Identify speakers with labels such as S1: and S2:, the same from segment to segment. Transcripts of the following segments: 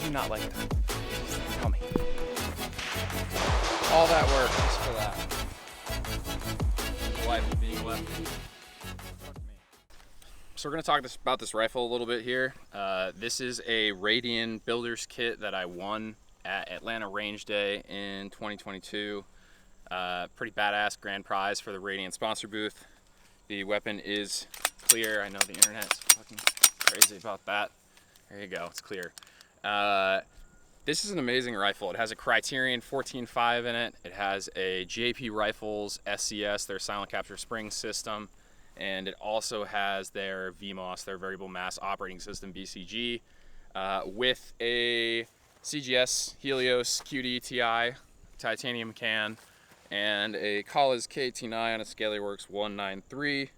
S1: do you not like that? Tell me. All that work just for that. The life of being lefty. Fuck me. So we're gonna talk about this rifle a little bit here. This is a Radian builder's kit that I won at Atlanta Range Day in 2022. Pretty badass grand prize for the Radian sponsor booth. The weapon is clear. I know the internet's fucking crazy about that. There you go, it's clear. This is an amazing rifle. It has a Criteron 14.5 in it. It has a JP Rifles SCS, their silent capture spring system, and it also has their VMOS, their variable mass operating system, BCG, with a CGS Helios QD TI titanium can and a Collins KT9 on a ScalyWorks 193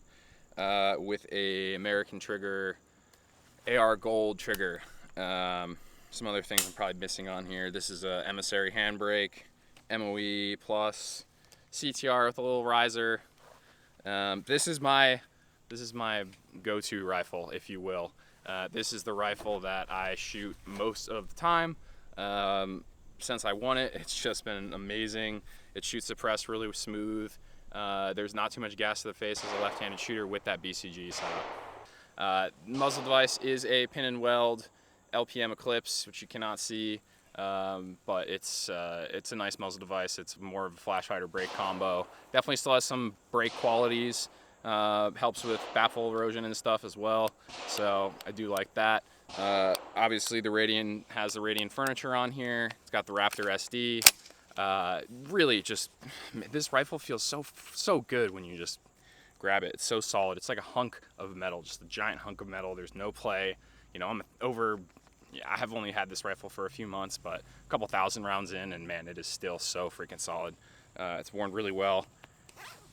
S1: with a American trigger, ARGold trigger. Some other things I'm probably missing on here. This is a Emissary Handbrake, MOE plus CTR with a little riser. This is my go-to rifle, if you will. This is the rifle that I shoot most of the time. Since I won it, it's just been amazing. It shoots the press really smooth. There's not too much gas to the face as a left-handed shooter with that BCG setup. Muzzle device is a pin and weld LPM Eclipse, which you cannot see, but it's a nice muzzle device. It's more of a flash hider brake combo. Definitely still has some brake qualities. Helps with baffle erosion and stuff as well, so I do like that. Obviously the Radian has the Radian Furniture on here. It's got the Raptor SD. Really just, this rifle feels so good when you just grab it. It's so solid. It's like a hunk of metal, just a giant hunk of metal. There's no play. You know, I have only had this rifle for a few months, but a couple thousand rounds in, and man, it is still so freaking solid. It's worn really well.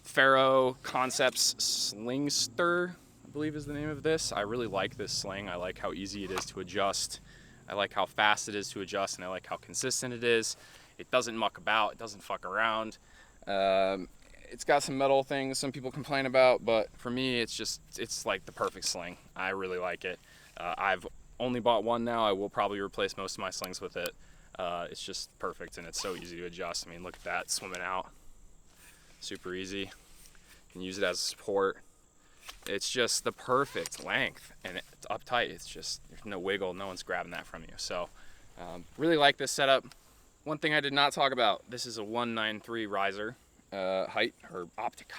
S1: Faro Concepts Slingster, I believe is the name of this. I really like this sling. I like how easy it is to adjust. I like how fast it is to adjust, and I like how consistent it is. It doesn't muck about. It doesn't fuck around. It's got some metal things some people complain about, but for me, it's like the perfect sling. I really like it. I've only bought one now. I will probably replace most of my slings with it. It's just perfect, and it's so easy to adjust. I mean, look at that, swimming out. Super easy. You can use it as a support. It's just the perfect length, and it's uptight. It's just, there's no wiggle. No one's grabbing that from you. So, really like this setup. One thing I did not talk about, this is a 193 riser height, or optic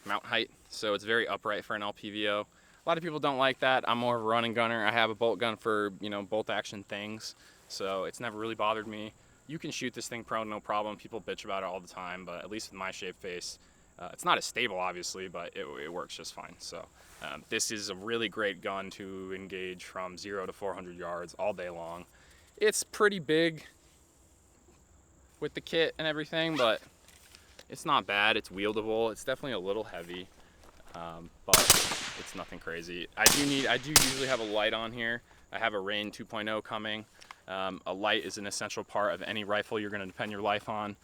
S1: mount height. So it's very upright for an LPVO. A lot of people don't like that. I'm more of a running gunner. I have a bolt gun for, you know, bolt action things. So it's never really bothered me. You can shoot this thing prone, no problem. People bitch about it all the time, but at least with my shape face, it's not as stable, obviously, but it works just fine. So this is a really great gun to engage from 0 to 400 yards all day long. It's pretty big with the kit and everything, but it's not bad. It's wieldable. It's definitely a little heavy, but it's nothing crazy. I do usually have a light on here. I have a Rain 2.0 coming. A light is an essential part of any rifle you're going to depend your life on.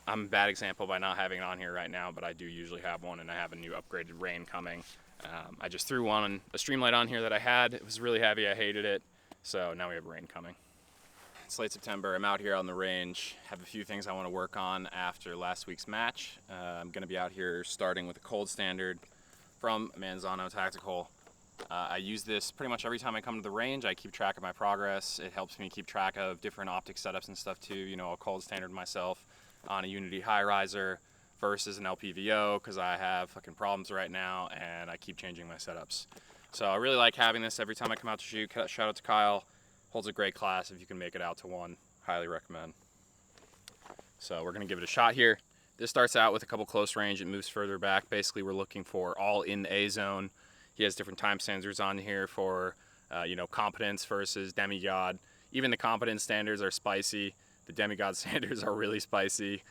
S1: I'm a bad example by not having it on here right now, but I do usually have one, and I have a new upgraded Rain coming. I just threw a Streamlight on here that I had. It was really heavy. I hated it. So now we have Rain coming. It's late September. I'm out here on the range. Have a few things I want to work on after last week's match. I'm going to be out here starting with a cold standard from Manzano Tactical. I use this pretty much every time I come to the range. I keep track of my progress. It helps me keep track of different optic setups and stuff too. You know, I'll cold standard myself on a Unity high riser versus an LPVO because I have fucking problems right now and I keep changing my setups. So I really like having this every time I come out to shoot. Shout out to Kyle. Holds a great class. If you can make it out to one, highly recommend. So we're gonna give it a shot here. This starts out with a couple close range. It moves further back. Basically, we're looking for all in the A zone. He has different time standards on here for, you know, competence versus demigod. Even the competence standards are spicy. The demigod standards are really spicy.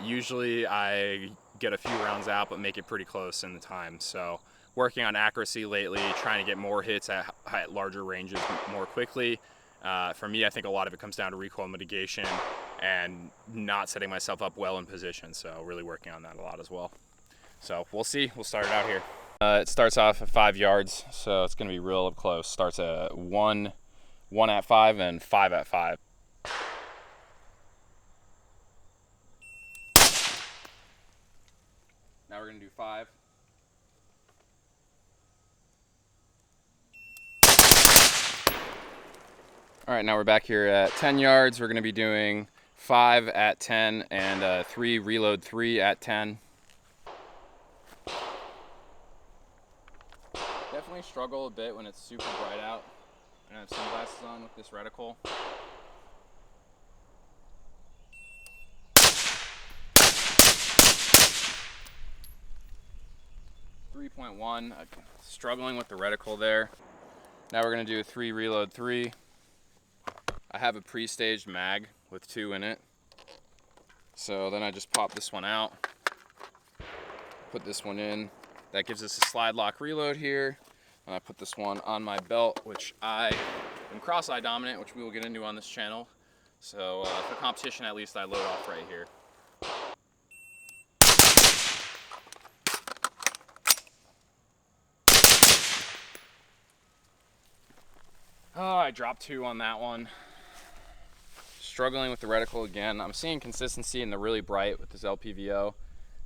S1: Usually I get a few rounds out, but make it pretty close in the time. So working on accuracy lately, trying to get more hits at larger ranges more quickly. For me, I think a lot of it comes down to recoil mitigation and not setting myself up well in position. So really working on that a lot as well. So we'll see. We'll start it out here. It starts off at 5 yards, so it's going to be real up close. Starts at 1 1 at 5 and 5 at 5. Now we're gonna do 5. All right, now we're back here at 10 yards. We're gonna be doing 5 at 10 and 3 reload 3 at 10. Definitely struggle a bit when it's super bright out. And I have sunglasses on with this reticle. .1, struggling with the reticle there. Now we're gonna do a 3 reload 3. I have a pre-staged mag with 2 in it. So then I just pop this one out, put this one in. That gives us a slide lock reload here. And I put this one on my belt, which I am cross-eye dominant, which we will get into on this channel. So for competition, at least I load off right here. Oh, I dropped 2 on that one. Struggling with the reticle again. I'm seeing consistency in the really bright with this LPVO.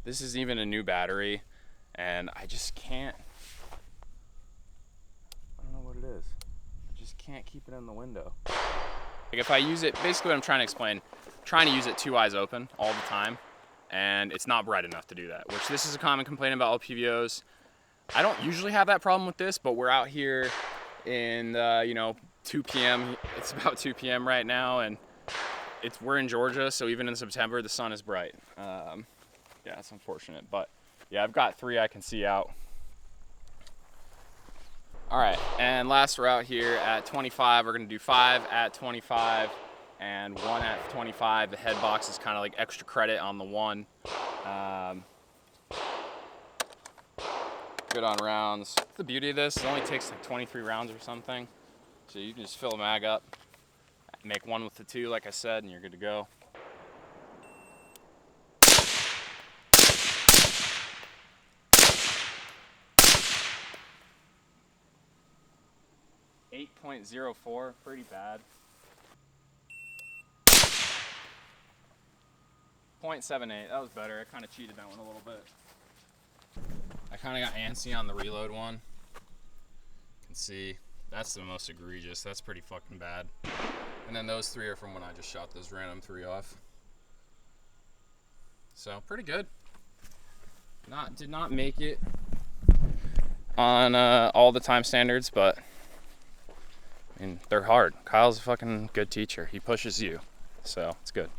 S1: This is even a new battery, and I just can't. I don't know what it is. I just can't keep it in the window. Like if I use it, basically what I'm trying to explain, trying to use it 2 eyes open all the time, and it's not bright enough to do that, which this is a common complaint about LPVOs. I don't usually have that problem with this, but we're out here in, 2 p.m. It's about 2 p.m. right now, and we're in Georgia, so even in September, the sun is bright. Yeah, it's unfortunate, but yeah, I've got 3 I can see out. All right, and last we're out here at 25. We're gonna do 5 at 25 and 1 at 25. The head box is kind of like extra credit on the 1. Good on rounds. The beauty of this, it only takes like 23 rounds or something. So you can just fill a mag up, make 1 with the 2, like I said, and you're good to go. .04, pretty bad. .78, that was better. I kind of cheated that one a little bit. I kind of got antsy on the reload one. You can see that's the most egregious. That's pretty fucking bad. And then those 3 are from when I just shot those random 3 off. So pretty good. Did not make it on all the time standards, but I mean, they're hard. Kyle's a fucking good teacher. He pushes you, so it's good.